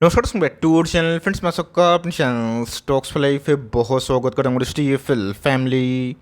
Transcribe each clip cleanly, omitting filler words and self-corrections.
नमस्कार back to channel friends. मैं सबका अपने चैनल स्टॉक्स फॉर लाइफ पे बहुत स्वागत करता हूँ। टीएफएल फैमिली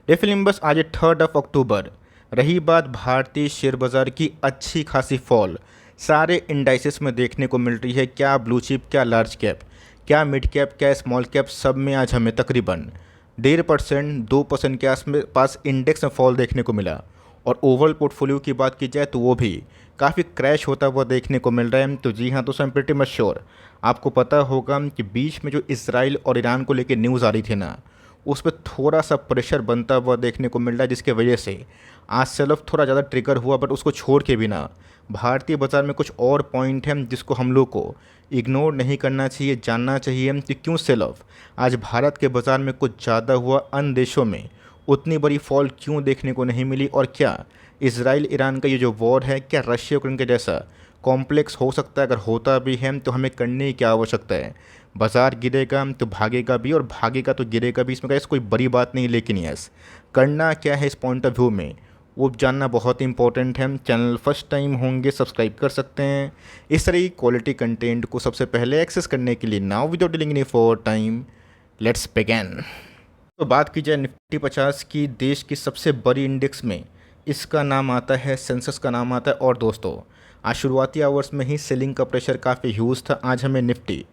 डे फिल्म बस आज 3 अक्टूबर। रही बात भारतीय शेयर बाज़ार की अच्छी खासी फॉल सारे इंडाइसेस में देखने को मिल रही है। क्या ब्लू चिप, क्या लार्ज कैप, क्या मिड कैप, क्या स्मॉल कैप, सब में आज हमें तकरीबन 1.5% 2% के आसपास इंडेक्स में फॉल देखने को मिला। और ओवरऑल पोर्टफोलियो की बात की जाए तो वो भी काफ़ी क्रैश होता हुआ देखने को मिल रहा है। तो जी हाँ दोस्तों, I am pretty much sure आपको पता होगा कि बीच में जो इसराइल और ईरान को लेकर न्यूज़ आ रही थी ना, उस पर थोड़ा सा प्रेशर बनता हुआ देखने को मिल रहा है, जिसके वजह से आज सेल ऑफ थोड़ा ज़्यादा ट्रिगर हुआ। बट उसको छोड़ के भी ना, भारतीय बाज़ार में कुछ और पॉइंट हैं जिसको हम लोग को इग्नोर नहीं करना चाहिए, जानना चाहिए कि क्यों सेल ऑफ आज भारत के बाज़ार में कुछ ज़्यादा हुआ, अन्य देशों में उतनी बड़ी फॉल क्यों देखने को नहीं मिली, और क्या इसराइल ईरान का ये जो वॉर है क्या रशिया यूक्रेन के जैसा कॉम्प्लेक्स हो सकता है। अगर होता भी है तो हमें करने की क्या आवश्यकता है। बाज़ार गिरेगा तो भागेगा भी, और भागेगा तो गिरेगा भी, इसमें कैसे कोई बड़ी बात नहीं। लेकिन यस, करना क्या है इस पॉइंट ऑफ व्यू में वो जानना बहुत इंपॉर्टेंट है। चैनल फर्स्ट टाइम होंगे सब्सक्राइब कर सकते हैं इस तरह की क्वालिटी कंटेंट को सबसे पहले एक्सेस करने के लिए। Now without dealing any for time, let's begin. तो बात की जाए निफ्टी 50 की, देश की सबसे बड़ी इंडेक्स में इसका नाम आता है, सेंसेक्स का नाम आता है। और दोस्तों, आज शुरुआती आवर्स में ही सेलिंग का प्रेशर काफ़ी ह्यूज था। आज हमें निफ्टी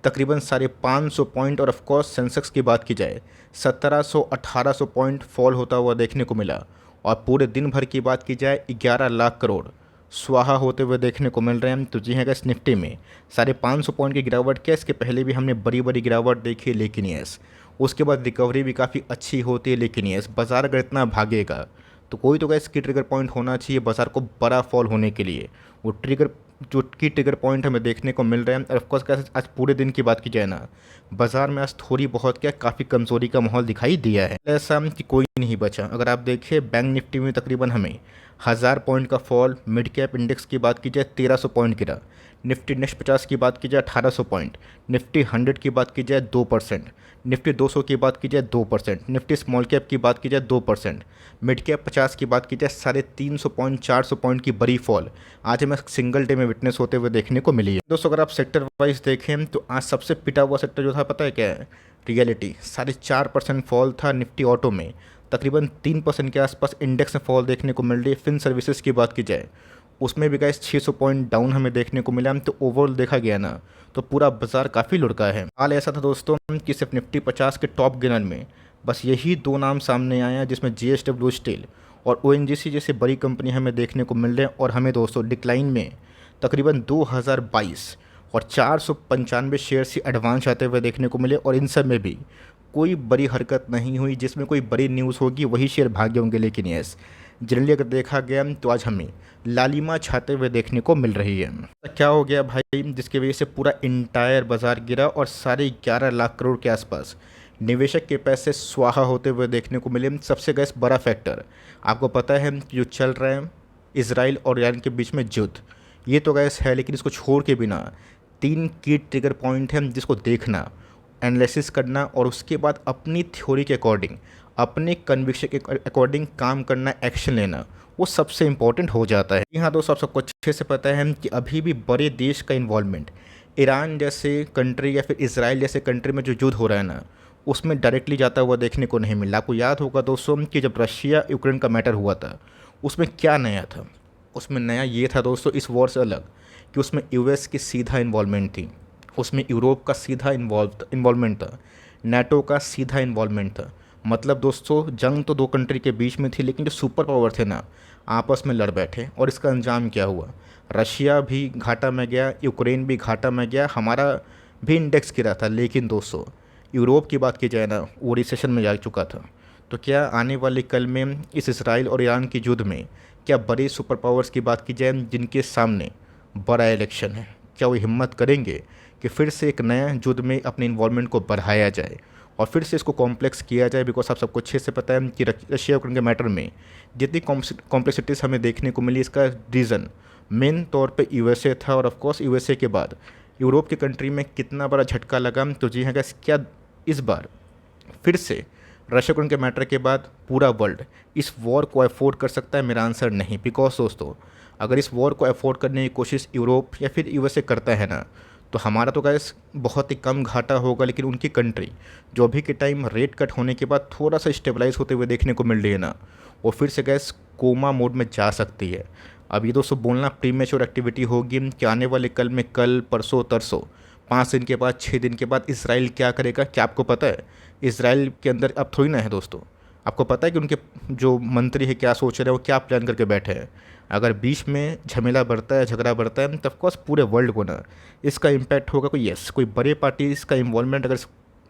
तकरीबन 550 पॉइंट, और ऑफ कोर्स सेंसेक्स की बात की जाए 1700-1800 पॉइंट फॉल होता हुआ देखने को मिला। और पूरे दिन भर की बात की जाए 11 लाख करोड़ स्वाहा होते हुए देखने को मिल रहे हैं। तो जी हाँ गैस, निफ्टी में 550 पॉइंट की गिरावट, क्या इसके पहले भी हमने बड़ी बड़ी गिरावट देखी है, लेकिन यस उसके बाद रिकवरी भी काफ़ी अच्छी होती है। लेकिन यस, बाज़ार अगर इतना भागेगा तो कोई तो गैस की ट्रिगर पॉइंट होना चाहिए बाज़ार को बड़ा फॉल होने के लिए। वो ट्रिगर जो की ट्रिगर पॉइंट हमें देखने को मिल रहे हैं। और ऑफकोर्स कैसे आज पूरे दिन की बात की जाए ना, बाज़ार में आज थोड़ी बहुत क्या काफ़ी कमज़ोरी का माहौल दिखाई दिया है, ऐसा कि कोई नहीं बचा। अगर आप देखिए बैंक निफ्टी में तकरीबन हमें 1000 पॉइंट का फॉल, मिड कैप इंडेक्स की बात की जाए 1300 पॉइंट गिरा, निफ्टी नेक्स्ट 50 की बात की जाए 1800 पॉइंट, निफ्टी 100 की बात की जाए 2%, निफ्टी 200 की बात की जाए 2%, निफ्टी स्मॉल कैप की बात की जाए 2%, मिड कैप 50 की बात की जाए 350 पॉइंट 400 पॉइंट की बड़ी फॉल आज हमें सिंगल डे में विटनेस होते हुए देखने को मिली है। दोस्तों, अगर आप सेक्टर वाइज देखें तो आज सबसे पिटा हुआ सेक्टर जो था पता है क्या है? रियलिटी। 4.5% फॉल था निफ्टी ऑटो में, तकरीबन 3% के आसपास इंडेक्स में फॉल देखने को मिल रही है। फिन सर्विसेज की बात की जाए उसमें भी गाइस 600 पॉइंट डाउन हमें देखने को मिला। तो ओवरऑल देखा गया ना तो पूरा बाजार काफ़ी लुढ़का है। हाल ऐसा था दोस्तों कि सिर्फ निफ्टी 50 के टॉप गेनर में बस यही दो नाम सामने आया, जिसमें JSW स्टील और ONGC जैसे बड़ी कंपनी हमें देखने को मिल रहे हैं। और हमें दोस्तों डिक्लाइन में तकरीबन 2022 और 495 शेयर से एडवांस आते हुए देखने को मिले। और इन सब में भी कोई बड़ी हरकत नहीं हुई, जिसमें कोई बड़ी न्यूज़ होगी वही शेयर भागे होंगे। लेकिन यस, जनरली अगर देखा गया तो आज हमें लालिमा छाते हुए देखने को मिल रही है। क्या हो गया भाई जिसकी वजह से पूरा इंटायर बाजार गिरा और 11.5 लाख करोड़ के आसपास निवेशक के पैसे स्वाहा होते हुए देखने को मिले। सबसे गैस बड़ा फैक्टर आपको पता है कि जो चल रहा है इसराइल और ईरान के बीच में युद्ध, ये तो गैस है। लेकिन इसको छोड़ के बिना 3 की ट्रिगर पॉइंट हैं जिसको देखना, एनालिसिस करना और उसके बाद अपनी थ्योरी के अकॉर्डिंग, अपने कन्विक्शन के अकॉर्डिंग काम करना, एक्शन लेना, वो सबसे इम्पोर्टेंट हो जाता है। यहाँ दोस्तों, आप सबको अच्छे से पता है कि अभी भी बड़े देश का इन्वॉल्वमेंट ईरान जैसे कंट्री या फिर इसराइल जैसे कंट्री में जो युद्ध हो रहा है ना, उसमें डायरेक्टली जाता हुआ देखने को नहीं मिला। आपको याद होगा दोस्तों कि जब रशिया यूक्रेन का मैटर हुआ था उसमें क्या नया था? उसमें नया ये था दोस्तों, इस वॉर से अलग, कि उसमें यूएस की सीधा इन्वॉल्वमेंट थी, उसमें यूरोप का सीधा इन्वॉल्वमेंट था, नाटो का सीधा इन्वॉल्वमेंट था। मतलब दोस्तों, जंग तो दो कंट्री के बीच में थी, लेकिन जो सुपर पावर थे ना आपस में लड़ बैठे। और इसका अंजाम क्या हुआ? रशिया भी घाटा में गया, यूक्रेन भी घाटा में गया, हमारा भी इंडेक्स गिरा था। लेकिन दोस्तों, यूरोप की बात की जाए ना, वो रिसेशन में जा चुका था। तो क्या आने वाले कल में इस इसराइल और ईरान की युद्ध में क्या बड़े सुपर पावर्स की बात की जाए जिनके सामने बड़ा इलेक्शन है, क्या वो हिम्मत करेंगे कि फिर से एक नया युद्ध में अपने इन्वॉल्वमेंट को बढ़ाया जाए और फिर से इसको कॉम्प्लेक्स किया जाए? बिकॉज आप सबको अच्छे से पता है कि रशिया यूक्रेन के मैटर में जितनी कॉम्प्लेक्सिटीज़ हमें देखने को मिली, इसका रीज़न मेन तौर पे यूएसए था। और ऑफकोर्स यूएसए के बाद यूरोप की कंट्री में कितना बड़ा झटका लगा। तो जी हाँ गैस, क्या इस बार फिर से रशिया यूक्रेन के मैटर के बाद पूरा वर्ल्ड इस वॉर को अफोर्ड कर सकता है? मेरा आंसर नहीं। बिकॉज दोस्तों, अगर इस वॉर को अफोर्ड करने की कोशिश यूरोप या फिर यूएसए करता है ना, तो हमारा तो गैस बहुत ही कम घाटा होगा, लेकिन उनकी कंट्री जो अभी के टाइम रेट कट होने के बाद थोड़ा सा स्टेबलाइज होते हुए देखने को मिल रही है ना, वो फिर से गैस कोमा मोड में जा सकती है। अब ये दोस्तों बोलना प्रीमेच्योर एक्टिविटी होगी कि आने वाले कल में, कल परसों तरसों 5 दिन के बाद, 6 दिन के बाद इसराइल क्या करेगा, क्या आपको पता है? इसराइल के अंदर अब थोड़ी ना है दोस्तों। आपको पता है कि उनके जो मंत्री है क्या सोच रहे हैं, वो क्या प्लान करके बैठे हैं? अगर बीच में झमेला बढ़ता है, झगड़ा बढ़ता है, तो ऑफकोर्स पूरे वर्ल्ड को ना इसका इम्पैक्ट होगा। कोई यस, कोई बड़े पार्टी इसका इन्वॉल्वमेंट अगर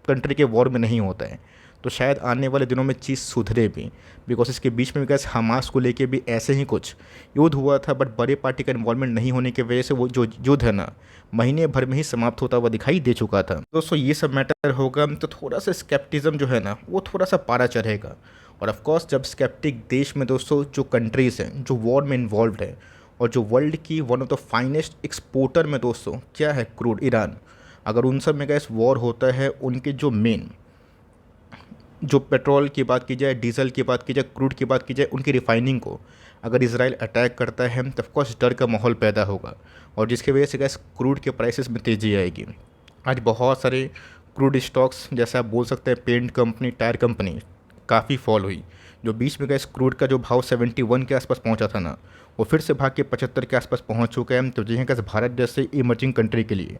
कंट्री के वॉर में नहीं होता है, तो शायद आने वाले दिनों में चीज़ सुधरे भी। बिकॉज इसके बीच में गैस हमास को लेके भी ऐसे ही कुछ युद्ध हुआ था, बट बड़े पार्टी का इन्वॉल्वमेंट नहीं होने की वजह से वो जो युद्ध है ना, महीने भर में ही समाप्त होता हुआ दिखाई दे चुका था। दोस्तों ये सब मैटर होगा तो थोड़ा सा स्केप्टिज्म जो है ना, वो थोड़ा सा पारा चढ़ेगा। और ऑफकोर्स जब स्केप्टिक देश में दोस्तों जो कंट्रीज़ हैं जो वॉर में इन्वॉल्व है, और जो वर्ल्ड की one of the finest exporter में दोस्तों क्या है, क्रूड, ईरान, अगर उन सब में गैस वॉर होता है, उनके जो मेन जो पेट्रोल की बात की जाए, डीजल की बात की जाए, क्रूड की बात की जाए, उनकी रिफाइनिंग को अगर इसराइल अटैक करता है तो ऑफकोर्स डर का माहौल पैदा होगा, और जिसकी वजह से गैस क्रूड के प्राइसेस में तेज़ी आएगी। आज बहुत सारे क्रूड स्टॉक्स, जैसे आप बोल सकते हैं पेंट कंपनी, टायर कंपनी, काफ़ी फॉल हुई। जो बीच में गैस क्रूड का जो भाव 71 के आसपास पहुंचा था ना, वो फिर से भाग के 75 के आसपास पहुंच चुका है। तो जी हाँ, गैस भारत जैसे इमर्जिंग कंट्री के लिए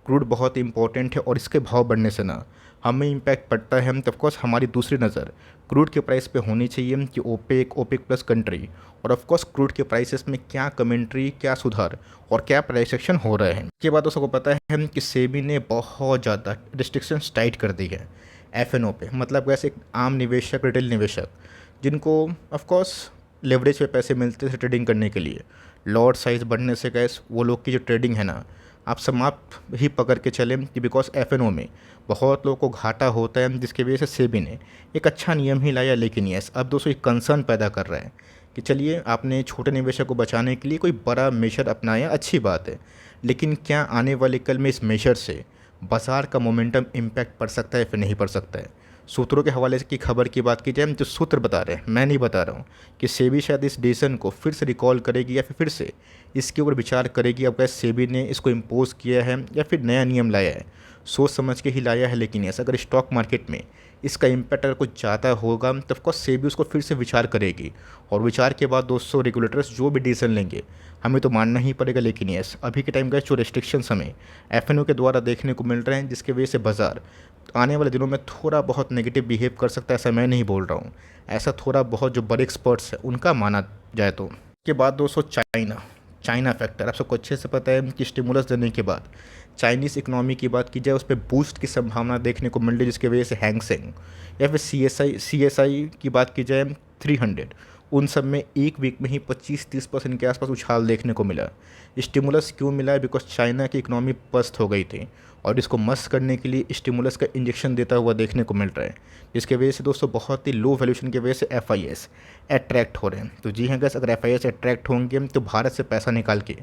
क्रूड बहुत इंपॉर्टेंट है, और इसके भाव बढ़ने से ना हमें इम्पैक्ट पड़ता है। तो ऑफकोर्स हमारी दूसरी नज़र क्रूड के प्राइस पे होनी चाहिए कि ओपेक, ओपेक प्लस कंट्री, और ऑफकोर्स क्रूड के प्राइसेस में क्या कमेंट्री, क्या सुधार और क्या प्राइस एक्शन हो रहा है। इसके बाद दोस्तों को पता है कि सेबी ने बहुत ज़्यादा रिस्ट्रिक्शंस टाइट कर दी है एफएनओ पे। मतलब वैसे एक आम निवेशक, रिटेल निवेशक, जिनको ऑफकोर्स लेवरेज पे पैसे मिलते थे ट्रेडिंग करने के लिए, लॉट साइज़ बढ़ने से गैस वो लोग की जो ट्रेडिंग है ना, आप समाप्त ही पकड़ के चलें कि बिकॉज एफएनओ में बहुत लोगों को घाटा होता है, जिसकी वजह से सेबी ने एक अच्छा नियम ही लाया। लेकिन यस, अब दोस्तों एक कंसर्न पैदा कर रहा है कि चलिए आपने छोटे निवेशक को बचाने के लिए कोई बड़ा मेजर अपनाया, अच्छी बात है, लेकिन क्या आने वाले कल में इस मेजर से बाज़ार का मोमेंटम इम्पैक्ट पड़ सकता है, फिर नहीं पड़ सकता है? सूत्रों के हवाले की खबर की बात की जाए, जो सूत्र बता रहे हैं, मैं नहीं बता रहा हूँ, कि सेबी शायद इस डिसीजन को फिर से रिकॉल करेगी या फिर से इसके ऊपर विचार करेगी। अब कैसे सेबी ने इसको इम्पोज किया है या फिर नया नियम लाया है, सोच समझ के ही लाया है। लेकिन ऐसा अगर स्टॉक मार्केट में इसका इम्पैक्ट अगर कुछ ज़्यादा होगा तो ऑफकोर्स सेबी उसको फिर से विचार करेगी, और विचार के बाद दोस्तों रेगुलेटर्स जो भी डिसीजन लेंगे हमें तो मानना ही पड़ेगा। लेकिन यस, अभी के टाइम का जो रेस्ट्रिक्शंस हमें एफएनओ के द्वारा देखने को मिल रहे हैं, जिसकी वजह से बाज़ार आने वाले दिनों में थोड़ा बहुत नेगेटिव बिहेव कर सकता है, ऐसा मैं नहीं बोल रहा हूँ, ऐसा थोड़ा बहुत जो बड़े एक्सपर्ट्स हैं उनका माना जाए तो। के बाद दोस्तों चाइना फैक्टर, आप सबको अच्छे से पता है कि स्टिमुलस देने के बाद चाइनीज़ इकोनॉमी की बात की जाए, उस पर बूस्ट की संभावना देखने को मिल रही है, जिसकी वजह से हैंग सेंग या फिर CSI की बात की जाए 300, उन सब में एक वीक में ही 25-30% के आसपास उछाल देखने को मिला। स्टिमुलस क्यों मिला है? बिकॉज चाइना की इकोनॉमी पस्त हो गई थी, और इसको मस्त करने के लिए स्टिमुलस का इंजेक्शन देता हुआ देखने को मिल रहा है, जिसके वजह से दोस्तों बहुत ही लो वैल्यूशन की वजह से FIS अट्रैक्ट हो रहे हैं। तो जी हाँ गैस, अगर FIS अट्रैक्ट होंगे तो भारत से पैसा निकाल के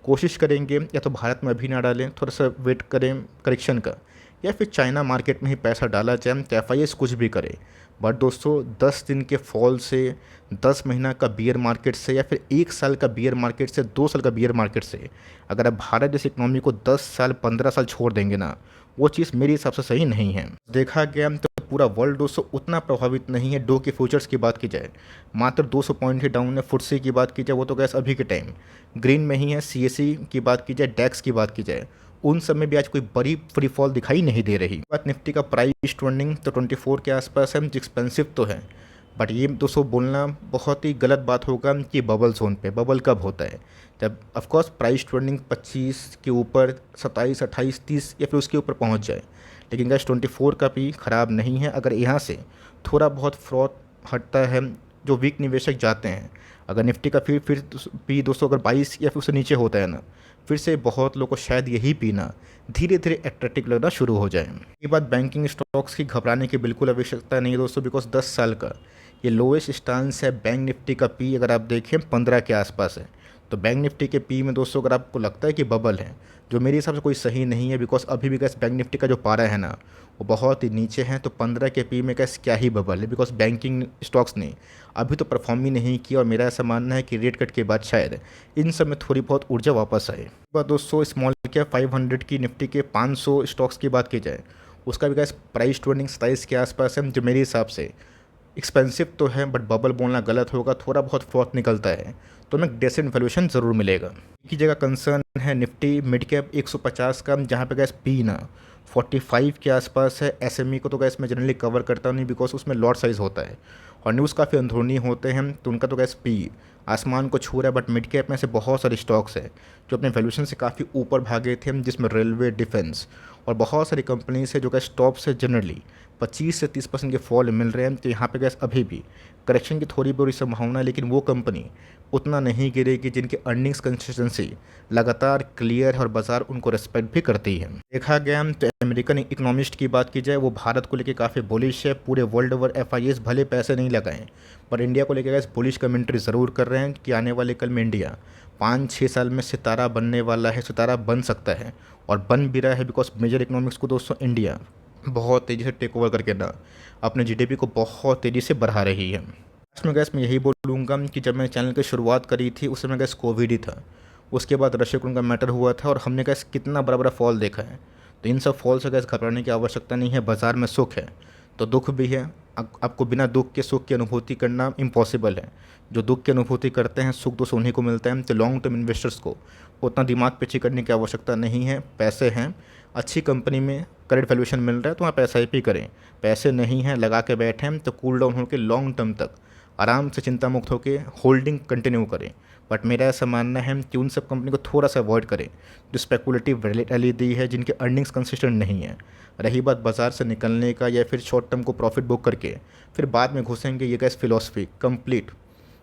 कोशिश करेंगे, या तो भारत में अभी ना डालें, थोड़ा सा वेट करें करेक्शन का, या फिर चाइना मार्केट में ही पैसा डाला जाए तो FIS कुछ भी करे। बट दोस्तों 10 दिन के फॉल से, 10 महीना का बियर मार्केट से, या फिर 1 साल का बियर मार्केट से, 2 साल का बियर मार्केट से अगर आप भारत जैसी इकोनॉमी को 10 साल 15 साल छोड़ देंगे ना, वो चीज़ मेरे हिसाब से सही नहीं है। देखा गया तो पूरा वर्ल्ड दोस्तों उतना प्रभावित नहीं है। डो के फ्यूचर्स की बात की जाए मात्र 200 पॉइंट ही डाउन है। फुटसे की बात की जाए वो तो गैस अभी के टाइम ग्रीन में ही है। CSE की बात की जाए, डेक्स की बात की जाए, उन सब में भी आज कोई बड़ी फ्री फॉल दिखाई नहीं दे रही। बात निफ्टी का प्राइस ट्रेंडिंग तो 24 के आसपास है, एक्सपेंसिव तो है, बट ये दोस्तों बोलना बहुत ही गलत बात होगा कि बबल जोन पे। बबल कब होता है? जब ऑफकोर्स प्राइस ट्रेंडिंग 25 के ऊपर, 27, 28, 30 या फिर उसके ऊपर पहुंच जाए। लेकिन गैस 24 का भी ख़राब नहीं है। अगर यहाँ से थोड़ा बहुत फ्रॉड हटता है, जो वीक निवेशक जाते हैं, अगर निफ्टी का फिर भी दोस्तों अगर 22 या फिर उससे नीचे होता है ना, फिर से बहुत लोगों को शायद यही पीना धीरे धीरे एट्रैक्टिव लगना शुरू हो जाए। ये बात बैंकिंग स्टॉक्स की घबराने की बिल्कुल आवश्यकता नहीं है दोस्तों, बिकॉज 10 साल का ये लोएस्ट स्टांस है। बैंक निफ्टी का पी अगर आप देखें 15 के आसपास है, तो बैंक निफ्टी के पी में दोस्तों अगर आपको लगता है कि बबल है, जो मेरे हिसाब से कोई सही नहीं है, बिकॉज अभी भी गैस बैंक निफ्टी का जो पारा है ना वो बहुत ही नीचे है। तो 15 के पी में गैस क्या ही बबल है, बिकॉज बैंकिंग स्टॉक्स ने अभी तो परफॉर्म ही नहीं किया और मेरा ऐसा मानना है कि रेट कट के बाद शायद इन सब में थोड़ी बहुत ऊर्जा वापस आए। बात दोस्तों स्मॉल कैप 500 की निफ्टी के 500 स्टॉक्स की बात की जाए, उसका भी गैस प्राइस टू अर्निंग 27 के आसपास है, जो मेरे हिसाब से एक्सपेंसिव तो है बट बबल बोलना गलत होगा, थोड़ा बहुत फ्रॉथ निकलता है तो हमें डेसेंट वैल्यूएशन ज़रूर मिलेगा। एक ही जगह कंसर्न है निफ्टी मिड कैप 150 का, जहाँ पे गैस पी ना 45 के आसपास है। एसएमई को तो गैस मैं जनरली कवर करता नहीं बिकॉज उसमें लॉट साइज़ होता है और न्यूज़ काफ़ी अंदरूनी होते हैं, तो उनका तो गैस पी आसमान को छू रहा है। बट मिड कैप में से बहुत सारे स्टॉक्स हैं जो अपने वैल्यूएशन से काफ़ी ऊपर भागे थे, जिसमें रेलवे, डिफेंस और बहुत सारी कंपनीज है जो गैस टॉप से जनरली 25 से 30% के फॉल मिल रहे हैं। तो यहाँ पे गैस अभी भी करेक्शन की थोड़ी बहुत संभावना है, लेकिन वो कंपनी उतना नहीं गिरेगी जिनकी अर्निंग्स कंसिस्टेंसी लगातार क्लियर है और बाजार उनको रेस्पेक्ट भी करती है। देखा गया तो अमेरिकन इकोनॉमिस्ट की बात की जाए, वो भारत को लेकर काफ़ी बुलिश है। पूरे वर्ल्ड ओवर एफआईएस भले पैसे नहीं लगाएं पर इंडिया को लेकर गैस बुलिश कमेंट्री ज़रूर कर रहे हैं कि आने वाले कल में इंडिया 5-6 साल में सितारा बनने वाला है, सितारा बन सकता है और बन भी रहा है। बिकॉज मेजर इकोनॉमिक्स को दोस्तों इंडिया बहुत तेज़ी से टेक ओवर करके ना अपने जीडीपी को बहुत तेज़ी से बढ़ा रही है। इसमें गैस मैं यही बोलूँगा कि जब मैंने चैनल की शुरुआत करी थी उस समय गैस कोविड ही था, उसके बाद रशिया यूक्रेन का मैटर हुआ था और हमने गैस कितना बड़ा बड़ा फॉल देखा है। तो इन सब फॉल से गैस घबराने की आवश्यकता नहीं है। बाज़ार में सुख है तो दुख भी है, आपको बिना दुख के सुख की अनुभूति करना इम्पॉसिबल है। जो दुख की अनुभूति करते हैं सुख दोस्त उन्हीं को मिलता है। तो लॉन्ग टर्म इन्वेस्टर्स को उतना दिमाग पेची करने की आवश्यकता नहीं है। पैसे हैं, अच्छी कंपनी में करेक्ट वैल्यूएशन मिल रहा है तो वहाँ पैसा ही करें। पैसे नहीं हैं, लगा के बैठे हैं तो कूल डाउन होकर लॉन्ग टर्म तक आराम से चिंता मुक्त होकर होल्डिंग कंटिन्यू करें। बट मेरा ऐसा मानना है कि उन सब कंपनी को थोड़ा सा अवॉइड करें जो स्पेकुलेटिव वैलिडिटी है, जिनके अर्निंग्स कंसिस्टेंट नहीं है। रही बात बाज़ार से निकलने का या फिर शॉर्ट टर्म को प्रॉफिट बुक करके फिर बाद में घुसेंगे, ये गैस फिलॉसफी कंप्लीट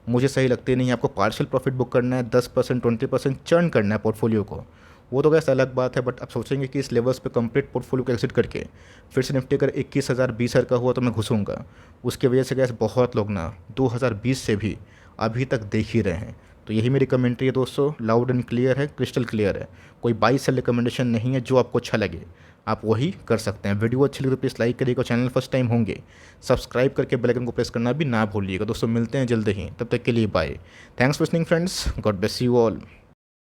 मुझे सही लगती नहीं है। आपको पार्शियल प्रॉफिट बुक करना है, 10% 20% चर्न करना है पोर्टफोलियो को, वो तो गैस अलग बात है। बट आप सोचेंगे कि इस लेवल्स पे कंप्लीट पोर्टफोलियो को एक्सिट करके फिर से निफ्टी अगर 21,000 20,000 का हुआ तो मैं घुसूँगा। उसकी वजह से गैस बहुत लोग ना 2020 से भी अभी तक देख ही रहे हैं। तो यही मेरी कमेंट्री है दोस्तों, लाउड एंड क्लियर है, क्रिस्टल क्लियर है। कोई बाई सेल रिकमेंडेशन नहीं है, जो आपको अच्छा लगे आप वही कर सकते हैं। वीडियो अच्छी लगी तो प्लीज़ लाइक करिएगा, चैनल फर्स्ट टाइम होंगे सब्सक्राइब करके बेल आइकन को प्रेस करना भी ना भूलिएगा। दोस्तों मिलते हैं जल्द ही, तब तक के लिए bye. Thanks for listening friends, God bless you all.